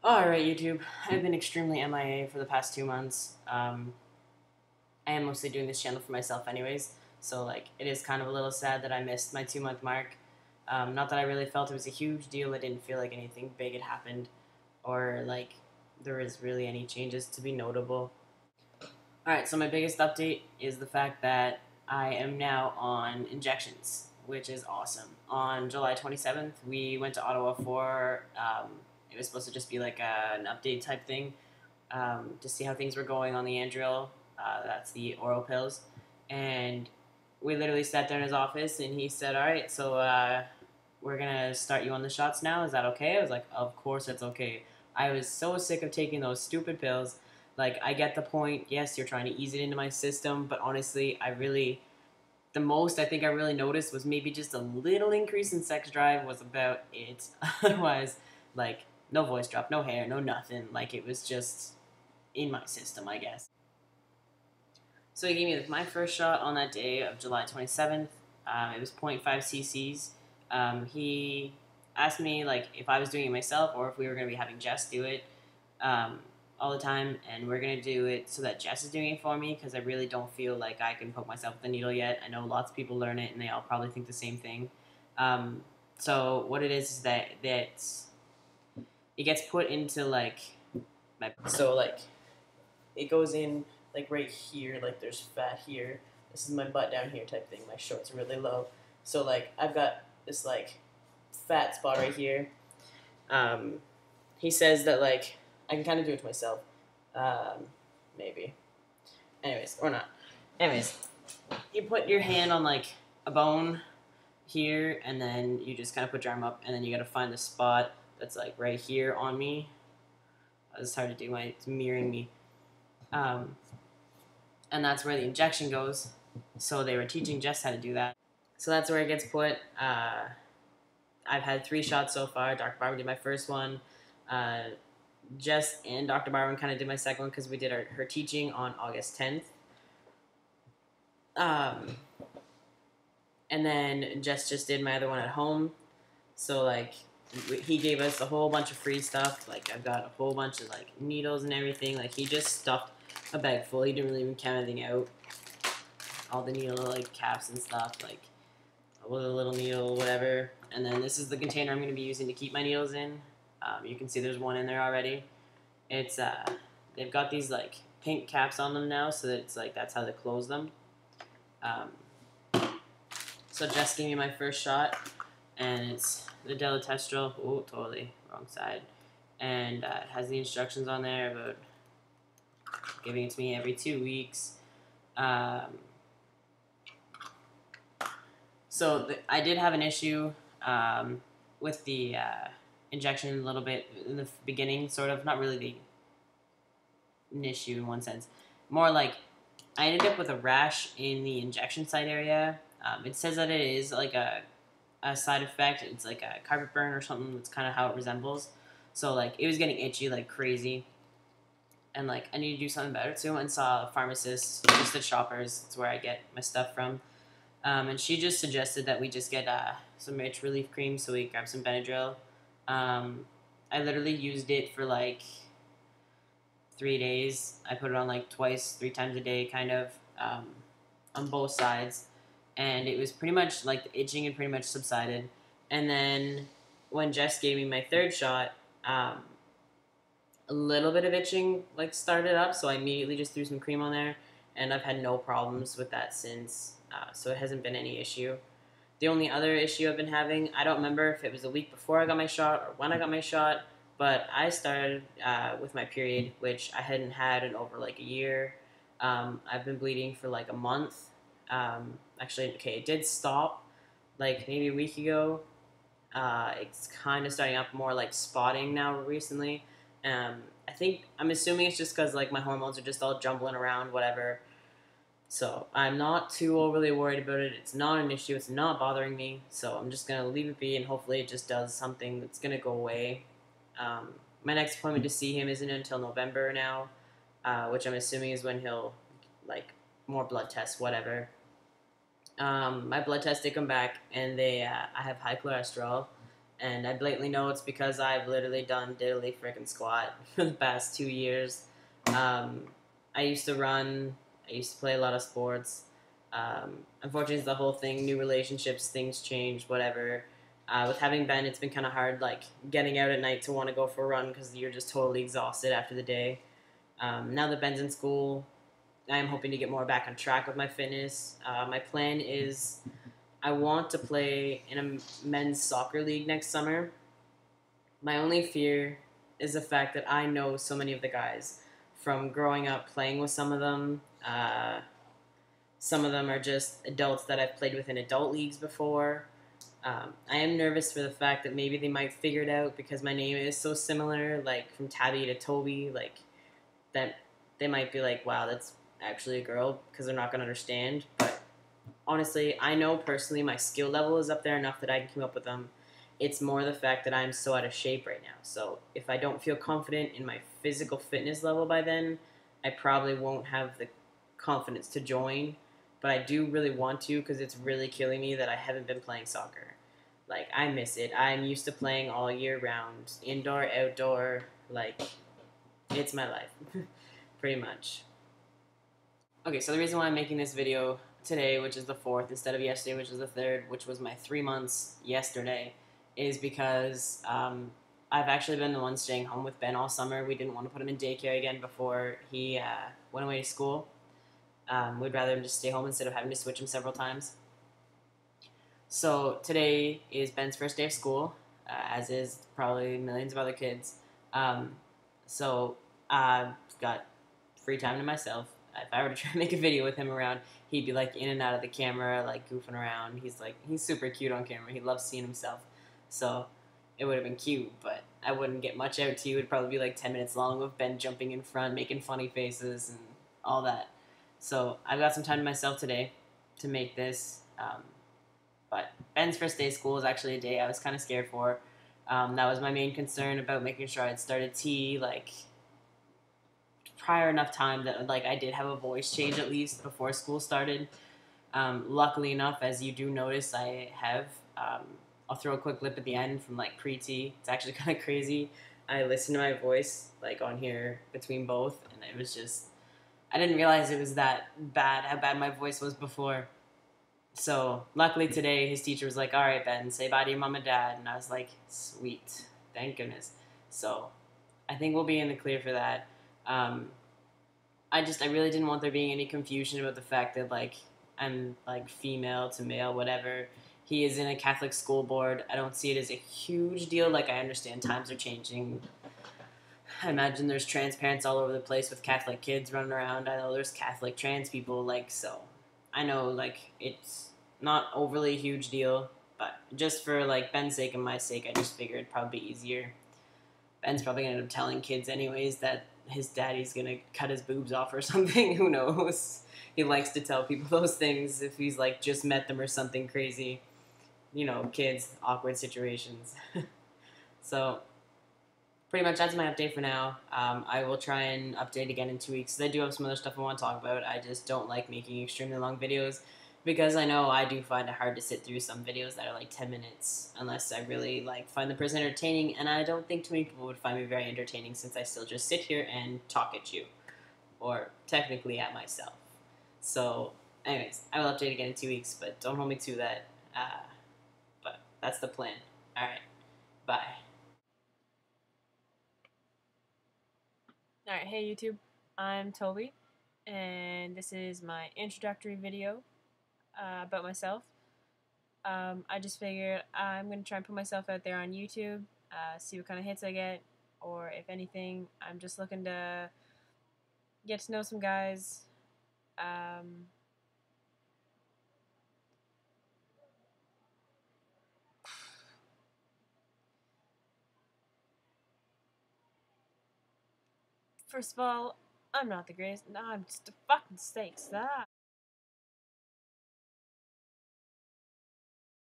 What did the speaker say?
Alright, YouTube. I've been extremely MIA for the past 2 months. I am mostly doing this channel for myself, anyways, so it is kind of a little sad that I missed my 2 month mark. Not that I really felt it was a huge deal, I didn't feel like anything big had happened, or there was really any changes to be notable. Alright, so my biggest update is the fact that I am now on injections, which is awesome. On July 27th, we went to Ottawa for, it was supposed to just be an update type thing to see how things were going on the Andril. That's the oral pills. And we literally sat there in his office and he said, "Alright, so we're going to start you on the shots now. Is that okay?" I was like, "Of course it's okay." I was so sick of taking those stupid pills. I get the point. Yes, you're trying to ease it into my system, but honestly, the most I think I really noticed was maybe just a little increase in sex drive was about it. Otherwise, no voice drop, no hair, no nothing. It was just in my system, I guess. So he gave me my first shot on that day of July 27th. It was 0.5 cc's. He asked me if I was doing it myself or if we were going to be having Jess do it um, all the time, and we're going to do it so that Jess is doing it for me because I really don't feel like I can poke myself with the needle yet. I know lots of people learn it and they all probably think the same thing. So what it is that it gets put into my it goes in right here, there's fat here. This is my butt down here type thing. My shorts are really low. So I've got this fat spot right here. Um, he says that I can kind of do it to myself. Maybe. Anyways, or not. Anyways, you put your hand on a bone here, and then you just kind of put your arm up, and then you got to find the spot that's right here on me. It's hard to do. It's mirroring me. And that's where the injection goes. So they were teaching Jess how to do that. So that's where it gets put. I've had 3 shots so far. Dr. Barwin did my first one. Jess and Dr. Barwin kind of did my second one because we did her teaching on August 10th. And then Jess just did my other one at home. So he gave us a whole bunch of free stuff. I've got a whole bunch of needles and everything. He just stuffed a bag full. He didn't really even count anything out. All the needle caps and stuff, with a little needle, whatever. And then this is the container I'm going to be using to keep my needles in. You can see there's one in there already. It's they've got these pink caps on them now, so that it's that's how they close them. So Jess gave me my first shot, and it's the Delatestrel. Oh, totally wrong side. And it has the instructions on there about giving it to me every 2 weeks. So I did have an issue with the injection a little bit in the beginning, sort of. Not really an issue in one sense. More I ended up with a rash in the injection site area. It says that it is a side effect. It's a carpet burn or something. That's kind of how it resembles. So it was getting itchy like crazy. And I need to do something about it. So I went and saw a pharmacist, just at Shoppers. That's where I get my stuff from. And she just suggested that we just get some itch relief cream, so we grab some Benadryl. I literally used it for 3 days. I put it on twice, 3 times a day, kind of, on both sides. And it was pretty much the itching had pretty much subsided. And then when Jess gave me my 3rd shot, a little bit of itching started up, so I immediately just threw some cream on there, and I've had no problems with that since. So it hasn't been any issue. The only other issue I've been having, I don't remember if it was a week before I got my shot or when I got my shot, but I started with my period, which I hadn't had in over a year. I've been bleeding for a month. Actually, okay, it did stop maybe a week ago. It's kind of starting up more spotting now recently. I'm assuming it's just because my hormones are just all jumbling around, whatever. So I'm not too overly worried about it. It's not an issue. It's not bothering me. So I'm just going to leave it be, and hopefully it just does something that's going to go away. My next appointment to see him isn't until November now, which I'm assuming is when he'll, more blood tests, whatever. My blood tests did come back, and I have high cholesterol. And I blatantly know it's because I've literally done diddly frickin' squat for the past 2 years. Um, I used to run. I used to play a lot of sports. Unfortunately, it's the whole thing, new relationships, things change, whatever. With having Ben, it's been kind of hard, like getting out at night to want to go for a run because you're just totally exhausted after the day. Now that Ben's in school, I am hoping to get more back on track with my fitness. My plan is I want to play in a men's soccer league next summer. My only fear is the fact that I know so many of the guys from growing up playing with some of them. Some of them are just adults that I've played with in adult leagues before. I am nervous for the fact that maybe they might figure it out because my name is so similar, like from Tabby to Toby, like that they might be like, wow, that's actually a girl because they're not going to understand. But honestly, I know personally my skill level is up there enough that I can keep up with them. It's more the fact that I'm so out of shape right now. So if I don't feel confident in my physical fitness level by then, I probably won't have the confidence to join. But I do really want to because it's really killing me that I haven't been playing soccer. Like, I miss it. I'm used to playing all year round, indoor, outdoor. Like, it's my life, pretty much. Okay, so the reason why I'm making this video today, which is the 4th, instead of yesterday, which was the 3rd, which was my 3 months yesterday, is because I've actually been the one staying home with Ben all summer. We didn't want to put him in daycare again before he went away to school. We'd rather him just stay home instead of having to switch him several times. So today is Ben's first day of school, as is probably millions of other kids. Um, so I've got free time to myself. If I were to try to make a video with him around, he'd be like in and out of the camera, like goofing around. He's super cute on camera. He loves seeing himself. So it would have been cute, but I wouldn't get much out to you. It'd probably be like 10 minutes long with Ben jumping in front, making funny faces and all that. So I've got some time to myself today to make this. But Ben's first day of school was actually a day I was kind of scared for. That was my main concern about making sure I'd started tea like prior enough time that like I did have a voice change at least before school started. Luckily enough, as you do notice, I have. I'll throw a quick clip at the end from like pre-T. It's actually kind of crazy. I listened to my voice like on here between both, and it was just I didn't realize it was that bad. How bad my voice was before. So luckily today, his teacher was like, "All right, Ben, say bye to your mom and dad," and I was like, "Sweet, thank goodness." So I think we'll be in the clear for that. Um, I really didn't want there being any confusion about the fact that like I'm like female to male, whatever. He is in a Catholic school board. I don't see it as a huge deal. Like I understand times are changing. I imagine there's trans parents all over the place with Catholic kids running around. I know there's Catholic trans people, like so. I know like it's not overly a huge deal, but just for like Ben's sake and my sake, I just figured it'd probably be easier. Ben's probably gonna end up telling kids anyways that his daddy's gonna cut his boobs off or something. Who knows? He likes to tell people those things if he's like just met them or something crazy. You know, kids, awkward situations. So pretty much that's my update for now. I will try and update again in 2 weeks. I do have some other stuff I want to talk about. I just don't like making extremely long videos because I know I do find it hard to sit through some videos that are like 10 minutes unless I really like find the person entertaining, and I don't think too many people would find me very entertaining since I still just sit here and talk at you, or technically at myself. So anyways, I will update again in 2 weeks, but don't hold me to that. But that's the plan. Alright, bye. Alright, hey YouTube, I'm Toby, and this is my introductory video about myself. I just figured I'm going to try and put myself out there on YouTube, see what kind of hits I get, or if anything, I'm just looking to get to know some guys. First of all, I'm not the greatest. No, I'm just a fucking steaks.